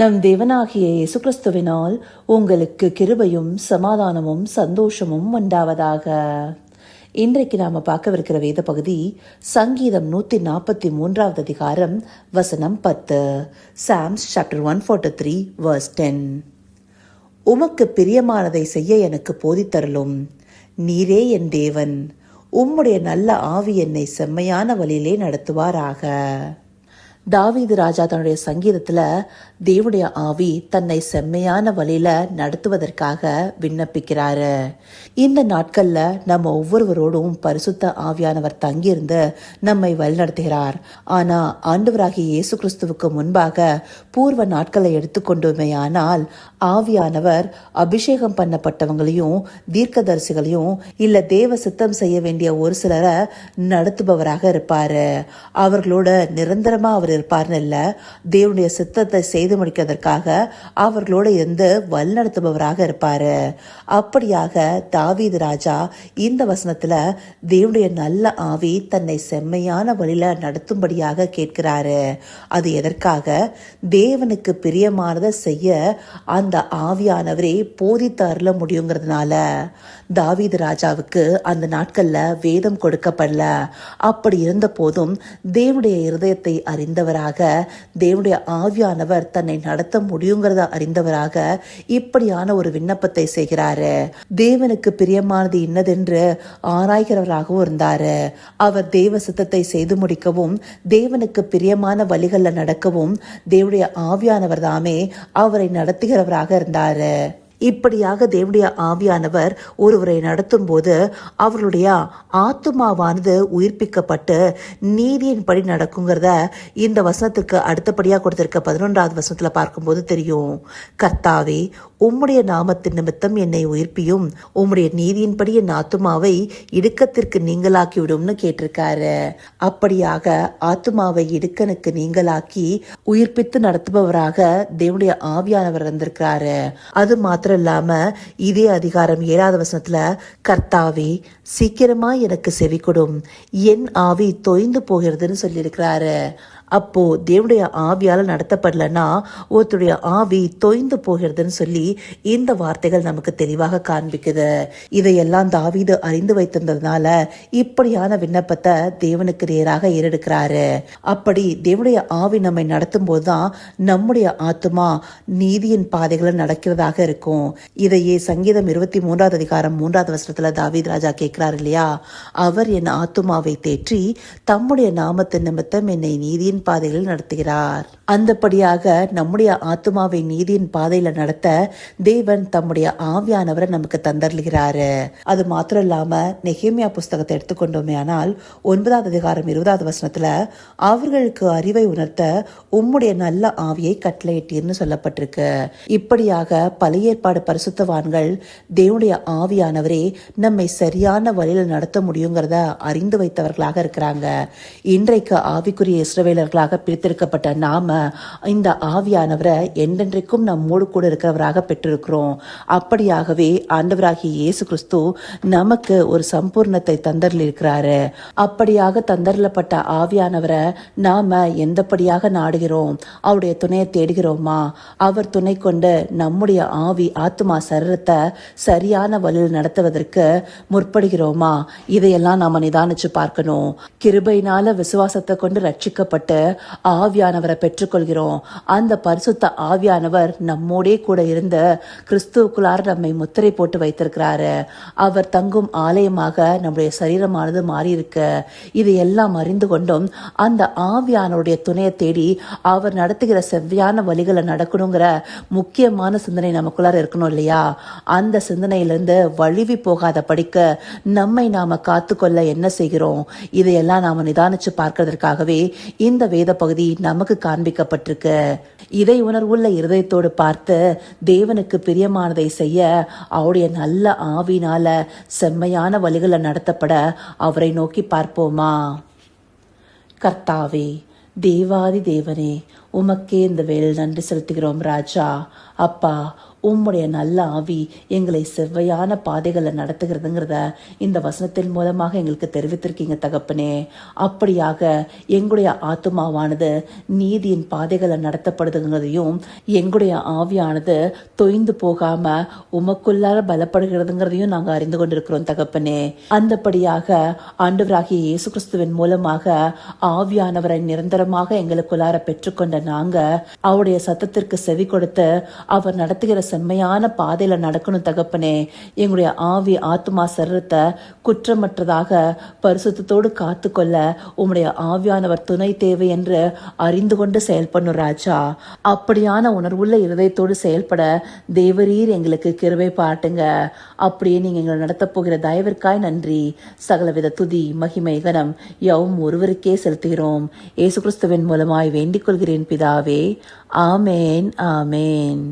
நம் தேவனாகிய இயேசு கிறிஸ்துவினால் உங்களுக்கு கிருபையும் சமாதானமும் சந்தோஷமும் உண்டாவதாக. இன்றைக்கு நாம பார்க்கவிருக்கிற வேத பகுதி சங்கீதம் 143 அதிகாரம் வசனம் 10. Psalms chapter 143 verse 10. உமக்கு பிரியமானதை செய்ய எனக்கு போதித்தருளும். நீரே என் தேவன். உம்முடைய நல்ல ஆவி என்னை செம்மையான வழியிலே நடத்துவாராக. தாவீது ராஜா தன்னுடைய சங்கீதத்துல தேவனுடைய ஆவி தன்னை செம்மையான வழியில நடத்துவதற்காக விண்ணப்பிக்கிறாரு. இந்த நாட்கள்ல நம்ம ஒவ்வொருவரோடும் பரிசுத்த ஆவியானவர் தங்கியிருந்து நம்மை வழிநடத்துகிறார். ஆனா ஆண்டவராகிய இயேசு கிறிஸ்துவுக்கு முன்பாக பூர்வ நாட்களை எடுத்துக்கொண்டோமேயானால் ஆவியானவர் அபிஷேகம் பண்ணப்பட்டவங்களையும் தீர்க்கதரிசிகளையும் இல்ல தேவ சித்தம் செய்ய வேண்டிய ஒரு சிலரை நடத்துபவராக இருப்பாரு. அவர்களோட நிரந்தரமா அவர் இருப்பார்னு இல்ல, தேவனுடைய சித்தத்தை செய்து முடிக்கிறதற்காக அவர்களோட இருந்து வழிநடத்துபவராக இருப்பாரு. அப்படியாக தாவீது ராஜா இந்த வசனத்துல தேவனுடைய நல்ல ஆவி தன்னை செம்மையான வழியில நடத்தும்படியாக கேட்கிறாரு. அது எதற்காக? தேவனுக்கு பிரியமானதை செய்ய அந்த ஆவியானவரே போதித்து அருள முடியுங்கிறதுனால. தாவீது ராஜாவுக்கு அந்த நாட்கள்ல வேதம் கொடுக்கப்படல. அப்படி இருந்த போதும் தேவனுடைய இருதயத்தை அறிந்தவராக, தேவனுடைய ஆவியானவர் தன்னை நடத்த முடியுங்கிறத அறிந்தவராக இப்படியான ஒரு விண்ணப்பத்தை செய்கிறாரு. தேவனுக்கு பிரியமானது இன்னதென்று ஆராய்கிறவராகவும் இருந்தாரு. அவர் தேவ சித்தத்தை செய்து முடிக்கவும் தேவனுக்கு பிரியமான வழிகள்ல நடக்கவும் தேவனுடைய ஆவியானவர் தாமே அவரை நடத்துகிறவராக இருந்தாரு. இப்படியாக தேவனுடைய ஆவியானவர் ஒருவரை நடத்தும் போது அவர்களுடைய ஆத்துமாவானது உயிர்ப்பிக்கப்பட்டு நீதியின்படி நடக்குங்கிறத இந்த வசனத்திற்கு அடுத்தபடியாக கொடுத்திருக்க 11வது வசனத்துல பார்க்கும்போது தெரியும். கர்த்தாவே, உம்முடைய நாமத்தின் நிமித்தம் என்னை உயிர்ப்பியும், உம்முடைய நீதியின்படி என் ஆத்துமாவை இடுக்கத்திற்கு நீங்களாக்கி விடும்னு கேட்டிருக்காரு. அப்படியாக ஆத்துமாவை இடுக்கனுக்கு நீங்களாக்கி உயிர்ப்பித்து நடத்துபவராக தேவனுடைய ஆவியானவர் இருந்திருக்கிறாரு. அது மாத்திரம் இல்லாம இதே அதிகாரம் 7வது வசனத்துல கர்த்தாவே, சீக்கிரமா எனக்கு செவி கொடும், என் ஆவி தொய்ந்து போகிறதுன்னு சொல்லியிருக்கிறாரு. அப்போ தேவனுடைய ஆவியால நடத்தப்படலன்னா ஒருத்தருடைய ஆவி தொய்ந்து போகிறதுன்னு சொல்லி இந்த வார்த்தைகள் நமக்கு தெளிவாக காண்பிக்குது. இதையெல்லாம் தாவீது அறிந்து வைத்திருந்ததுனால இப்படியான விண்ணப்பத்தை தேவனுக்கு நேராக ஏறெடுக்கிறாரு. அப்படி தேவனுடைய ஆவி நம்மை நடத்தும் போதுதான் நம்முடைய ஆத்துமா நீதியின் பாதைகளை நடக்கிறதாக இருக்கும். இதையே சங்கீதம் 23வது அதிகாரம் 3வது வசனத்துல தாவீது ராஜா கேட்கிறார் இல்லையா? அவர் என் ஆத்துமாவை தேற்றி தம்முடைய நாமத்தின் நிமித்தம் என்னை நீதியின் பாதையில் நடத்துகிறார். அந்தபடியாக நம்முடைய ஆத்துமாவை நீதியின் பாதையில நடத்த தேவன் தம்முடைய ஆவியானவரை நமக்கு தந்தருகிறாரு. அது மாத்திரம் இல்லாம நெகேமியா புஸ்தகத்தை எடுத்துக்கொண்டோமே ஆனால் 9வது அதிகாரம் 20வது வசனத்துல அவர்களுக்கு அறிவை உணர்த்த உம்முடைய நல்ல ஆவியை கட்டளையிட்டீர்னு சொல்லப்பட்டிருக்கு. இப்படியாக பழைய ஏற்பாடு பரிசுத்தவான்கள் தேவனுடைய ஆவியானவரே நம்மை சரியான வழியில நடத்த முடியுங்கிறத அறிந்து வைத்தவர்களாக இருக்கிறாங்க. இன்றைக்கு ஆவிக்குரிய இஸ்ரவேலர்களாக பிரித்திருக்கப்பட்ட நாம இந்த ஆவியானவரை என்றென்றைக்கும் நம்மோடு கூட இருக்கிறவராக பெற்றிருக்கிறோம். அப்படியாகவே ஆண்டவராகிய இயேசு கிறிஸ்து நமக்கு ஒரு சம்பூர்ணத்தை தந்தரில் இருக்கிறாரு. அப்படியாக தந்தரப்பட்ட ஆவியானவரை நாம எந்தபடியாக நாடுகிறோம்? அவருடைய துணையை தேடுகிறோமா? அவர் துணை கொண்டு நம்முடைய ஆவி ஆத்துமா சரீரத்தை சரியான வழியில் நடத்துவதற்கு முற்படுகிறோமா? இதையெல்லாம் நாம நிதானிச்சு பார்க்கணும். கிருபையினால விசுவாசத்தை கொண்டு ரட்சிக்கப்பட்டு ஆவியானவரை பெற்றுக்கொள்கிறோம். அந்த பரிசுத்த ஆவியானவர் நம்மோடே கூட இருந்து கிறிஸ்துவுக்குள்ளார நம்மை முத்திரை போட்டு வைத்திருக்கிறாரு. அவர் தங்கும் ஆலயமாக நம்முடைய சரீரமானது மாறி இருக்கு. இது எல்லாம் அறிந்து கொண்டும் அந்த ஆவியானவருடைய துணையை தேடி அவர் நடத்துகிற செவ்வையான வழிகளை நடக்கணுங்கிற முக்கியமான சிந்தனை நமக்குள்ளார இருக்கணும் இல்லையா? அந்த சிந்தனையிலிருந்து வழுவி போகாத படிக்க நம்மை நாம காத்துக்கொள்ள என்ன செய்கிறோம்? இதையெல்லாம் நாம நிதானிச்சு பார்க்கிறதற்காகவே இந்த வேத பகுதி நமக்கு காண்பிக்கப்பட்டிருக்கு. இதை உணர்வுள்ள இருதயத்தோடு பார்த்து தேவனுக்கு பிரியமானதை செய்ய அவருடைய நல்ல ஆவினால செம்மையான வழிகளை நடத்தப்பட அவரை நோக்கி பார்ப்போமா? கர்த்தாவே, தேவாதி தேவனே, உமக்கே இந்த வேளையில் நன்றி செலுத்துகிறோம் ராஜா. அப்பா, உம்முடைய நல்ல ஆவி எங்களை செவ்வையான பாதைகளில் நடத்துகிறதுங்கிறத இந்த வசனத்தின் மூலமாக எங்களுக்கு தெரிவித்திருக்கீங்க தகப்பனே. அப்படியாக எங்களுடைய ஆத்துமாவானது நீதியின் பாதைகளை நடத்தப்படுதுங்கிறதையும் எங்களுடைய ஆவியானது தொய்ந்து போகாம உமக்குள்ளார பலப்படுகிறதுங்கிறதையும் நாங்கள் அறிந்து கொண்டிருக்கிறோம் தகப்பனே. அந்தபடியாக ஆண்டவராகிய இயேசு கிறிஸ்துவின் மூலமாக ஆவியானவரை நிரந்தரமாக எங்களுக்குள்ளார பெற்றுக்கொண்ட நாங்க அவருடைய சத்தத்திற்கு செவி கொடுத்து அவர் நடத்துகிற செம்மையான பாதையில நடக்கணும் தகப்பனே. எங்களுடைய ஆவி ஆத்மா சரீரத்தை குற்றமற்றதாக பரிசுத்தத்தோடு காத்து கொள்ள உம்முடைய ஆவியானவர் துணை தேவை என்று அறிந்து கொண்டு செயல்படணும் ராஜா. அப்படியான உணர்வுள்ள இருதயத்தோடு செயல்பட தேவரீர் எங்களுக்கு கிருபை பாட்டுங்க. அப்படியே நீங்க எங்களை நடத்த போகிற தயவிற்காய் நன்றி. சகலவித துதி மகிமை கனம் யாவும் ஒருவருக்கே செலுத்துகிறோம். இயேசு கிறிஸ்துவின் மூலமாய் வேண்டிக் கொள்கிறேன் பிதாவே. ஆமேன், ஆமேன்.